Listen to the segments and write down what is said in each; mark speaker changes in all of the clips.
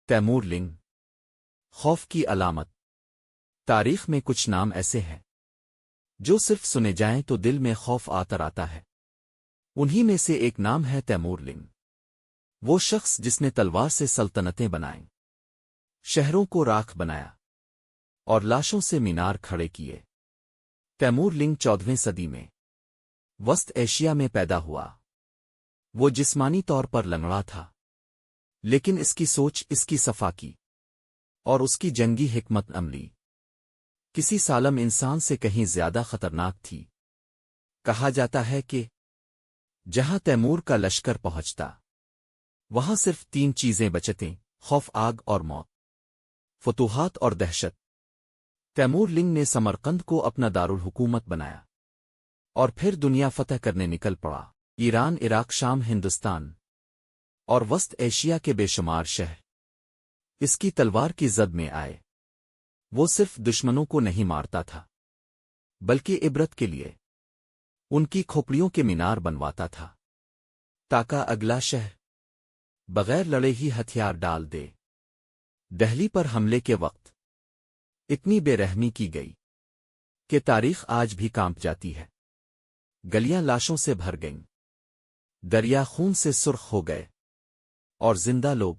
Speaker 1: Timur لنگ، خوف کی علامت۔ تاریخ میں کچھ نام ایسے ہیں جو صرف سنے جائیں تو دل میں خوف آتا ہے۔ انہی میں سے ایک نام ہے تیمور لنگ، وہ شخص جس نے تلوار سے سلطنتیں بنائیں، شہروں کو راکھ بنایا اور لاشوں سے مینار کھڑے کیے۔ تیمور لنگ 14ویں صدی میں وسط ایشیا میں پیدا ہوا۔ وہ جسمانی طور پر لنگڑا تھا، لیکن اس کی سوچ، اس کی صفاکی اور اس کی جنگی حکمت عملی کسی سالم انسان سے کہیں زیادہ خطرناک تھی۔ کہا جاتا ہے کہ جہاں تیمور کا لشکر پہنچتا وہاں صرف 3 چیزیں بچتیں: خوف، آگ اور موت، فتوحات اور دہشت۔ تیمور لنگ نے سمرقند کو اپنا دارالحکومت بنایا اور پھر دنیا فتح کرنے نکل پڑا۔ ایران، عراق، شام، ہندوستان اور وسط ایشیا کے بے شمار شہر اس کی تلوار کی زد میں آئے۔ وہ صرف دشمنوں کو نہیں مارتا تھا بلکہ عبرت کے لیے ان کی کھوپڑیوں کے مینار بنواتا تھا تاکہ اگلا شہر بغیر لڑے ہی ہتھیار ڈال دے۔ دہلی پر حملے کے وقت اتنی بے رحمی کی گئی کہ تاریخ آج بھی کانپ جاتی ہے۔ گلیاں لاشوں سے بھر گئیں، دریا خون سے سرخ ہو گئے اور زندہ لوگ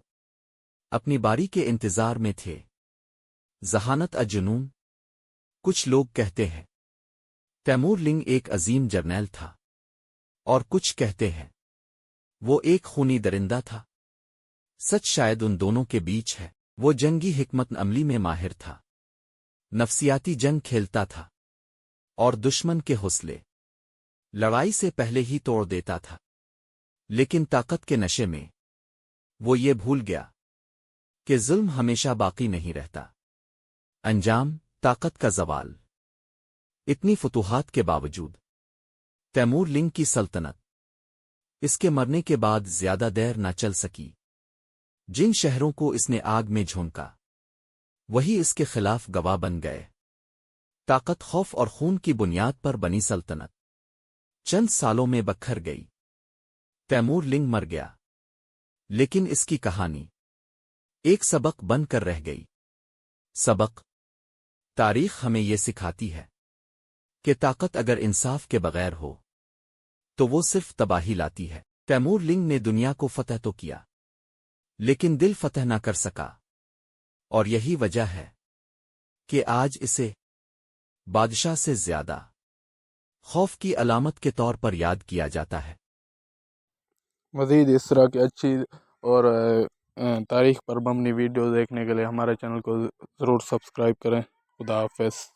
Speaker 1: اپنی باری کے انتظار میں تھے۔ ذہانت جنون، کچھ لوگ کہتے ہیں تیمور لنگ ایک عظیم جرنیل تھا اور کچھ کہتے ہیں وہ ایک خونی درندہ تھا۔ سچ شاید ان دونوں کے بیچ ہے۔ وہ جنگی حکمت عملی میں ماہر تھا، نفسیاتی جنگ کھیلتا تھا اور دشمن کے حوصلے لڑائی سے پہلے ہی توڑ دیتا تھا۔ لیکن طاقت کے نشے میں وہ یہ بھول گیا کہ ظلم ہمیشہ باقی نہیں رہتا۔ انجام: طاقت کا زوال۔ اتنی فتوحات کے باوجود تیمور لنگ کی سلطنت اس کے مرنے کے بعد زیادہ دیر نہ چل سکی۔ جن شہروں کو اس نے آگ میں جھونکا وہی اس کے خلاف گواہ بن گئے۔ طاقت، خوف اور خون کی بنیاد پر بنی سلطنت چند سالوں میں بکھر گئی۔ تیمور لنگ مر گیا، لیکن اس کی کہانی ایک سبق بن کر رہ گئی۔ سبق: تاریخ ہمیں یہ سکھاتی ہے کہ طاقت اگر انصاف کے بغیر ہو تو وہ صرف تباہی لاتی ہے۔ تیمور لنگ نے دنیا کو فتح تو کیا لیکن دل فتح نہ کر سکا، اور یہی وجہ ہے کہ آج اسے بادشاہ سے زیادہ خوف کی علامت کے طور پر یاد کیا جاتا ہے۔
Speaker 2: مزید اس طرح کی اچھی اور تاریخ پر مبنی ویڈیو دیکھنے کے لیے ہمارے چینل کو ضرور سبسکرائب کریں۔ خدا حافظ۔